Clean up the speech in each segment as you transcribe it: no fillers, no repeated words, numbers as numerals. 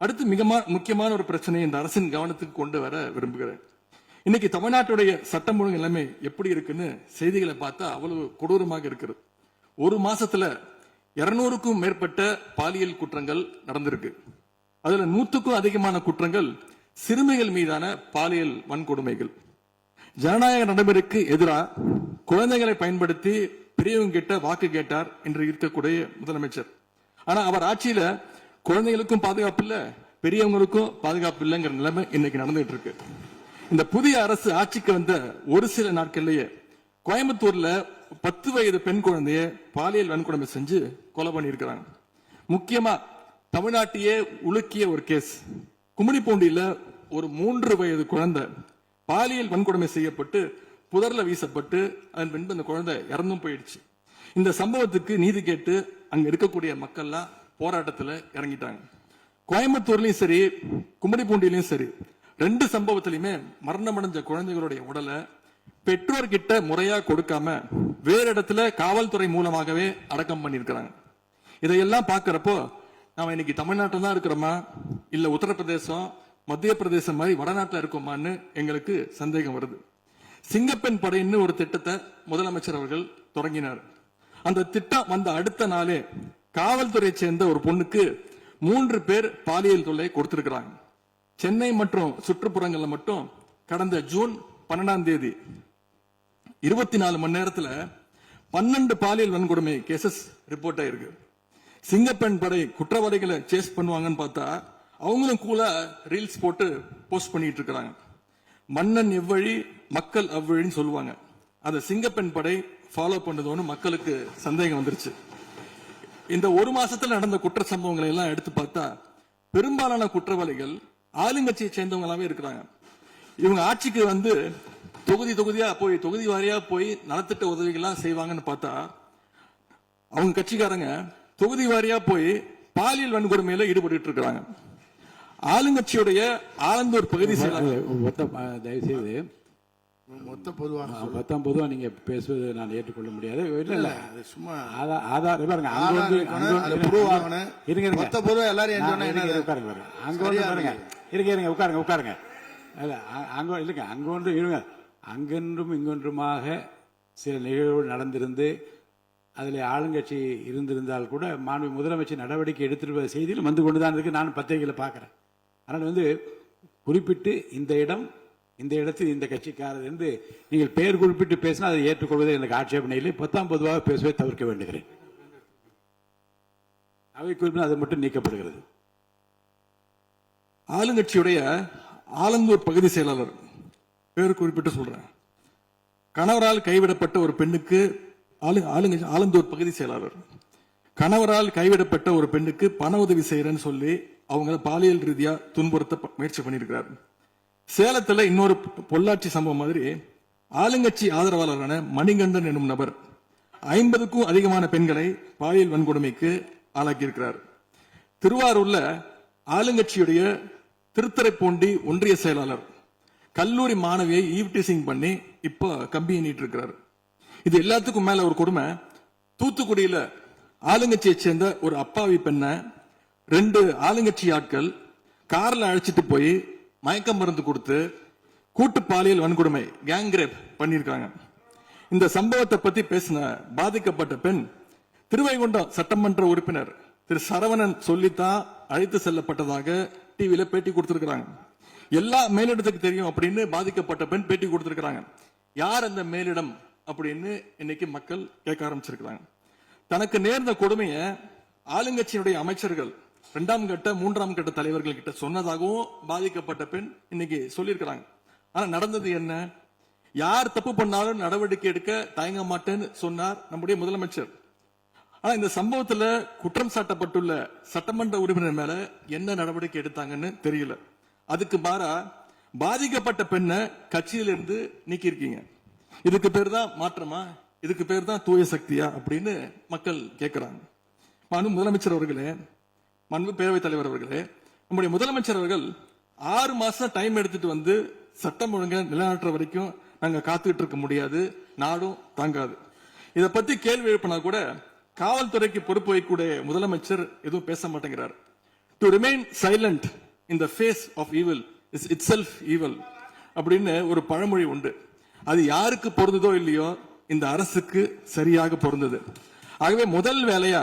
அடுத்து மிக முக்கியமான ஒரு பிரச்சனையை இந்த அரசின் கவனத்துக்கு கொண்டு வர விரும்புகிறேன். இன்னைக்கு தமிழ்நாட்டுடைய சட்டம் ஒழுங்கு நிலைமை எப்படி இருக்குன்னு செய்திகளை பார்த்தா அவ்வளவு கொடூரமாக இருக்கிறது. ஒரு மாசத்துல 200க்கும் மேற்பட்ட பாலியல் குற்றங்கள் நடந்திருக்கு. அதுல 100க்கும் அதிகமான குற்றங்கள் சிறுமிகள் மீதான பாலியல் வன்கொடுமைகள். ஜனநாயக நடைமுறைக்கு எதிராக குழந்தைகளை பயன்படுத்தி பெரியவங்க கிட்ட வாக்கு கேட்டார் என்று இருக்கக்கூடிய முதலமைச்சர். ஆனா அவர் ஆட்சியில குழந்தைகளுக்கும் பாதுகாப்பு இல்ல, பெரியவங்களுக்கும் பாதுகாப்பு இல்லைங்கிற நிலைமை இன்னைக்கு நடந்துட்டு இருக்கு. இந்த புதிய அரசு ஆட்சிக்கு வந்த ஒரு சில நாட்கள்லயே கோயம்புத்தூர்ல 10 வயது பெண் குழந்தைய பாலியல் வன்கொடுமை செஞ்சு கொலை பண்ணியிருக்கிறாங்க. முக்கியமா தமிழ்நாட்டையே உலுக்கிய ஒரு கேஸ், கும்மிடிப்பூண்டியில ஒரு 3 வயது குழந்தை பாலியல் வன்கொடுமை செய்யப்பட்டு புதர்ல வீசப்பட்டு அதன் பின்பு அந்த குழந்தை இறந்தும் போயிடுச்சு. இந்த சம்பவத்துக்கு நீதி கேட்டு அங்க இருக்கக்கூடிய மக்கள்லாம் போராட்டத்துல இறங்கிட்டாங்க. கோயம்புத்தூர்லயும் சரி கும்மிடிப்பூண்டியிலும் சரி 2 சம்பவத்திலுமே மரணமடைஞ்ச குழந்தைகளுடைய உடலை பெற்றோர்கிட்ட முறையா கொடுக்காம வேற இடத்துல காவல்துறை மூலமாகவே அடக்கம் பண்ணிருக்கிறாங்க. இதையெல்லாம் பாக்குறப்போ நாம இன்னைக்கு தமிழ்நாட்டில் தான் இருக்கிறோமா இல்ல உத்தரப்பிரதேசம் மத்திய பிரதேசம் மாதிரி வடநாட்டில் இருக்கோமான்னு எங்களுக்கு சந்தேகம் வருது. சிங்கப்பெண் படைன்னு ஒரு திட்டத்தை முதலமைச்சர் அவர்கள் தொடங்கினார். அந்த திட்டம் வந்த அடுத்த நாளே காவல்துறையை சேர்ந்த ஒரு பொண்ணுக்கு 3 பேர் பாலியல் தொல்லை கொடுத்திருக்கிறாங்க. சென்னை மற்றும் சுற்றுப்புறங்கள்ல மட்டும் கடந்த ஜூன் 12ஆம் தேதி 24 மணி நேரத்துல 12 பாலியல் வன்கொடுமை கேசஸ் ரிப்போர்ட் ஆயிருக்கு. சிங்கப்பெண் படை குற்றவாளிகளை சேஸ் பண்ணுவாங்கன்னு பார்த்தா அவங்களும் கூட ரீல்ஸ் போட்டு போஸ்ட் பண்ணிட்டு இருக்காங்க. மன்னன் எவ்வழி மக்கள் அவ்வழின்னு சொல்லுவாங்க. அதை சிங்கப்பெண் படை ஃபாலோ பண்ணதோன்னு மக்களுக்கு சந்தேகம் வந்துருச்சு. இந்த ஒரு மாசத்துல நடந்த குற்ற சம்பவங்களை எல்லாம் எடுத்து பார்த்தா பெரும்பாலான குற்றவாளிகள் ஆளுங்கட்சியை சேர்ந்தவங்களாவே இருக்கிறாங்க. இவங்க ஆட்சிக்கு வந்து தொகுதியா போய் தொகுதி வாரியா போய் நலத்திட்ட உதவிகள்லாம் செய்வாங்கன்னு பார்த்தா அவங்க கட்சிக்காரங்க தொகுதி வாரியா போய் பாலியல் வன்கொடுமையில ஈடுபட்டு இருக்கிறாங்க. ஆளுங்கட்சியுடைய ஆலந்தூர் பகுதி தயவுசெய்து மொத்தம் பொதுவா நீங்க பேசுவது நான் ஏற்றுக்கொள்ள முடியாது. இல்ல சும்மா ஆதார் பாருங்க, உட்காருங்க. அங்கொன்றும் இங்கொன்றுமாக சில நிகழ்வுகள் நடந்திருந்து அதில் ஆளுங்கட்சி இருந்திருந்தால் கூட மாண்பு முதலமைச்சர் நடவடிக்கை எடுத்துருவ செய்தியில் வந்து கொண்டுதான் இருக்கு. நான் பத்திரிகையில் பார்க்கிறேன். அதனால் குறிப்பிட்டு இந்த இடத்தில் இந்த கட்சிக்காரர் என்று நீங்கள் பெயர் குறிப்பிட்டு பேசினா அதை ஏற்றுக்கொள்வதை எனக்கு ஆட்சேபனை இல்லை. பொதுவாக பேசுவதை தவிர்க்க வேண்டுகிறேன். அவை குறிப்பிட்டு அது மட்டும் நீக்கப்படுகிறது. ஆளுங்கட்சியுடைய ஆலந்தூர் பகுதி செயலாளர் பேர் குறிப்பிட்டு சொல்றேன். கணவரால் கைவிடப்பட்ட ஒரு பெண்ணுக்கு ஆலந்தூர் பகுதி செயலாளர் கணவரால் கைவிடப்பட்ட ஒரு பெண்ணுக்கு பண உதவி செய்யறேன்னு சொல்லி அவங்க பாலியல் ரீதியா துன்புறுத்த முயற்சி பண்ணிருக்கிறார். சேலத்துல இன்னொரு பொள்ளாச்சி சம்பவம் மாதிரி ஆளுங்கட்சி ஆதரவாளரான மணிகண்டன் என்னும் நபர் 50க்கும் அதிகமான பெண்களை பாலியல் வன்கொடுமைக்கு ஆளாக்கியிருக்கிறார். திருவாரூர்ல ஆளுங்கட்சியுடைய திருத்துறைப்பூண்டி ஒன்றிய செயலாளர் கல்லூரி மாணவியை ஈவ்டீசிங் பண்ணி இப்ப கம்பி எண்ணிட்டு இருக்கிறார். இது எல்லாத்துக்கும் மேல ஒரு கொடுமை, தூத்துக்குடியில ஆளுங்கட்சியை சேர்ந்த ஒரு அப்பாவி பெண்ணை 2 ஆளுங்கட்சி ஆட்கள் கார்ல அழைச்சிட்டு போய் மயக்க மருந்து கொடுத்து கூட்டு பாலியல் வன்கொடுமை கேங் ரேப் பண்ணிருக்காங்க. இந்த சம்பவத்தை பத்தி பேசின பாதிக்கப்பட்ட பெண் திருவைகுண்டம் சட்டமன்ற உறுப்பினர் திரு சரவணன் சொல்லித்தான் அழைத்து செல்லப்பட்டதாக டிவியில பேட்டி கொடுத்திருக்கிறாங்க. எல்லா மேலிடத்துக்கு தெரியும் அப்படின்னு பாதிக்கப்பட்ட பெண் பேட்டி கொடுத்திருக்கிறாங்க. யார் அந்த மேலிடம் அப்படின்னு இன்னைக்கு மக்கள் கேட்க ஆரம்பிச்சிருக்கிறாங்க. தனக்கு நேர்ந்த கொடுமையை ஆளுங்கட்சியினுடைய அமைச்சர்கள் 2ஆம் கட்ட 3ஆம் கட்ட தலைவர்கள் கிட்ட சொன்னதாகவும் பாதிக்கப்பட்ட பெண் இன்னைக்கு சொல்லியிருக்கிறாங்க. ஆனா நடந்தது என்ன? யார் தப்பு பண்ணாலும் நடவடிக்கை எடுக்க தயங்க மாட்டேன்னு சொன்னார் நம்முடைய முதலமைச்சர். ஆனா இந்த சம்பவத்துல குற்றம் சாட்டப்பட்டுள்ள சட்டமன்ற உறுப்பினர் மேல என்ன நடவடிக்கை எடுத்தாங்கன்னு தெரியல. அதுக்கு மாறா பாதிக்கப்பட்ட பெண்ணை கட்சியிலிருந்து நீக்கி இருக்கீங்க. இதுக்கு பேர் தான் மாற்றமா? இதுக்கு பேர் தான் தூய சக்தியா அப்படின்னு மக்கள் கேட்கிறாங்க. முதலமைச்சர் அவர்களே, மாண்பு பேரவைத் தலைவர் அவர்களே, நம்முடைய முதலமைச்சர் அவர்கள் 6 மாசம் டைம் எடுத்துட்டு வந்து சட்டம் ஒழுங்கை நிலைநாட்டுற வரைக்கும் நாங்க காத்துக்கிட்டு இருக்க முடியாது, நாடும் தாங்காது. இத பத்தி கேள்வி எழுப்பினா கூட காவல்துறைக்கு பொறுப்பு வைக்கக்கூடிய முதலமைச்சர் எதுவும் பேச மாட்டேங்கிறார். To remain silent in the face of evil is itself evil அப்படின்னு ஒரு பழமொழி உண்டு. அது யாருக்கு பொருந்ததோ இல்லையோ இந்த அரசுக்கு சரியாக பொருந்தது. ஆகவே முதல் வேலையா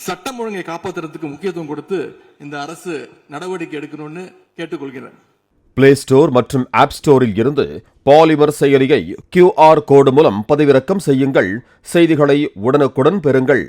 சட்டம் ஒழுங்கை காப்பாற்றுறதுக்கு முக்கியத்துவம் கொடுத்து இந்த அரசு நடவடிக்கை எடுக்கணும்னு கேட்டுக்கொள்கிறேன். பிளே ஸ்டோர் மற்றும் ஆப் ஸ்டோரில் இருந்து பாலிமர் செயலியை QR கோடு மூலம் பதிவிறக்கம் செய்யுங்கள். செய்திகளை உடனுக்குடன் பெறுங்கள்.